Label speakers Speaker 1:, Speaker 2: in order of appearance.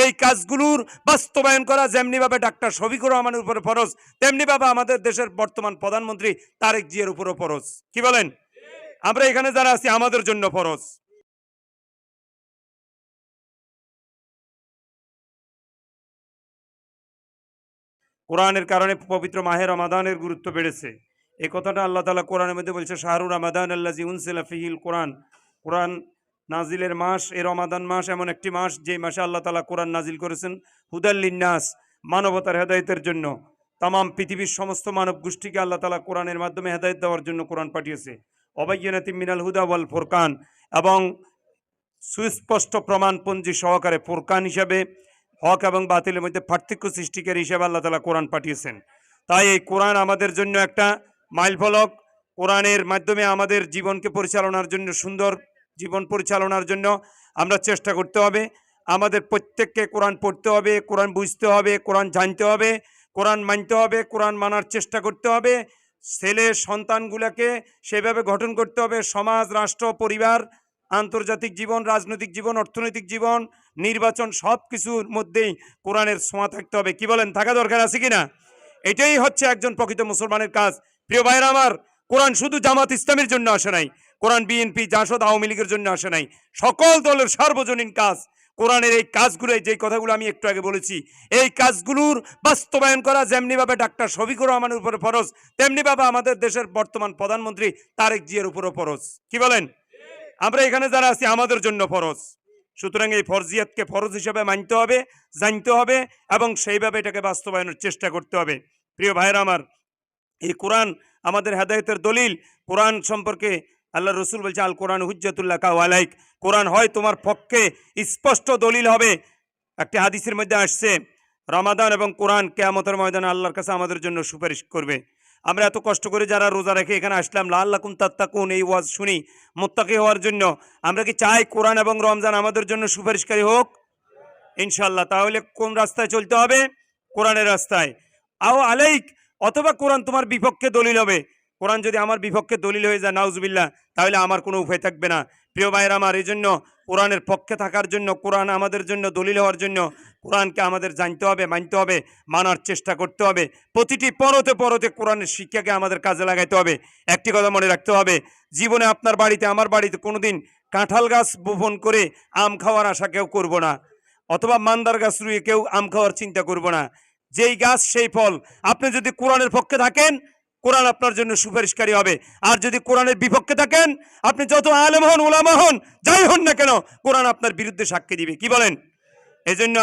Speaker 1: এই কাজগুলোর বাস্তবায়ন করা যেমনিভাবে ডাক্তার শফিকুর রহমানের উপরে ফরজ, তেমনিভাবে আমাদের দেশের বর্তমান প্রধানমন্ত্রী তারেক জিয়ার উপরও ফরজ। কি বলেন? আমরা এখানে যারা আছি আমাদের জন্য ফরজ। কোরআনের কারণে পবিত্র মাহে রমাদানের গুরুত্ব বেড়েছে। এই কথাটা আল্লাহ তাআলা কোরআনের মধ্যে বলছে, শাহরু রমাদান আল্লাযী উনজিলা ফীহিল কোরআন। কোরআন নাজিলের মাস এই রমাদান মাস, এমন একটি মাস যে মাসে আল্লাহ তাআলা কোরআন নাজিল করেছেন হুদাল লিন্নাস, মানবতার হেদায়েতের জন্য। তামাম পৃথিবীর সমস্ত মানব গোষ্ঠীকে আল্লাহ তাআলা কোরআনের মাধ্যমে হেদায়েত দেওয়ার জন্য কোরআন পাঠিয়েছে। অবায়্যিনাতিম মিনাল হুদা ওয়াল ফুরকান, এবং সুস্পষ্ট প্রমাণপঞ্জি সহকারে ফুরকান হিসাবে হক এবং বাতিলের মধ্যে পার্থক্য সৃষ্টিকারী হিসেবে আল্লাহ তাআলা কোরআন পাঠিয়েছেন। তাই এই কোরআন আমাদের জন্য একটা মাইলফলক। কোরআনের মাধ্যমে আমাদের জীবনকে পরিচালনার জন্য, সুন্দর জীবন পরিচালনার জন্য আমরা চেষ্টা করতে হবে। আমাদের প্রত্যেককে কোরআন পড়তে হবে, কোরআন বুঝতে হবে, কোরআন জানতে হবে, কোরআন মানতে হবে, কোরআন মানার চেষ্টা করতে হবে। ছেলে সন্তানগুলোকে সেভাবে গঠন করতে হবে। সমাজ, রাষ্ট্র, পরিবার, আন্তর্জাতিক জীবন, রাজনৈতিক জীবন, অর্থনৈতিক জীবন, নির্বাচন, সব কিছুর মধ্যেই কোরআনের ছোঁয়া থাকতে হবে। কি বলেন? থাকা দরকার আছে কিনা? এটাই হচ্ছে একজন প্রকৃত মুসলমানের কাজ। প্রিয় ভাইরা আমার, কোরআন শুধু জামাত ইসলামের জন্য আসে নাই, কোরআন বিএনপি, জাসদ, আওয়ামী লীগের জন্য আসে নাই, সকল দলের সার্বজনীন কাজ। কোরআনের এই কাজগুলো, যে কথাগুলো আমি একটু আগে বলেছি, এই কাজগুলোর বাস্তবায়ন করা যেমনিভাবে ডাক্তার শফিকুর রহমানের উপরে ফরজ, তেমনিভাবে আমাদের দেশের বর্তমান প্রধানমন্ত্রী তারেক জিয়ার উপরও ফরজ। কি বলেন? আমরা এখানে যারা আছি আমাদের জন্য ফরজ। সুতরাং এই ফরজিয়াতকে ফরজ হিসেবে মানতে হবে, জানতে হবে, এবং সেইভাবে এটাকে বাস্তবায়নের চেষ্টা করতে হবে। প্রিয় ভাইরা আমার, এই কোরআন আমাদের হেদায়েতের দলিল। কোরআন সম্পর্কে আল্লাহ রসুল বলছে, আল কোরআন হুজ্জাতুল্লাহ আলাইক, কোরআন হয় তোমার পক্ষে স্পষ্ট দলিল হবে। একটি হাদিসের মধ্যে আসছে, রমাদান এবং কোরআন কিয়ামতের ময়দানে আল্লাহর কাছে আমাদের জন্য সুপারিশ করবে। আমরা এত কষ্ট করে যারা রোজা রেখে এখানে আসলাম, লাআল্লাকুম তাত্তাকুন, এই ওয়াজ শুনি মুত্তাকি হওয়ার জন্য, আমরা কি চাই কোরআন এবং রমজান আমাদের জন্য সুপারিশকারী হোক? ইনশাআল্লাহ। তাহলে কোন রাস্তায় চলতে হবে? কোরআনের রাস্তায়। আও আলাইক, অথবা কোরআন তোমার বিপক্ষে দলিল হবে। কোরআন যদি আমার বিপক্ষে দলিল হয়ে যায়, নাউজুবিল্লাহ, তাহলে আমার কোনো উপায় থাকবে না। প্রিয় ভাইরা আমার, এই জন্য কোরআনের পক্ষে থাকার জন্য, কোরআন আমাদের জন্য দলিল হওয়ার জন্য কোরআনকে আমাদের জানতে হবে, মানতে হবে, মানার চেষ্টা করতে হবে। প্রতিটি পরতে পরতে কোরআনের শিক্ষাকে আমাদের কাজে লাগাইতে হবে। একটি কথা মনে রাখতে হবে, জীবনে আপনার বাড়িতে, আমার বাড়িতে কোনোদিন কাঁঠাল গাছ বপন করে আম খাওয়ার আশা কেউ করব না, অথবা মান্দার গাছ রুয়ে কেউ আম খাওয়ার চিন্তা করব না। যেই গাছ সেই ফল। আপনি যদি কোরআনের পক্ষে থাকেন, কোরআন আপনার জন্য সুপারিশকারী হবে। আর যদি কোরআনের বিপক্ষে থাকেন, আপনি যত আলেম হন, উলামা হন, যাই হন না কেন, কোরআন আপনার বিরুদ্ধে সাক্ষী দিবে। কি বলেন? এই জন্য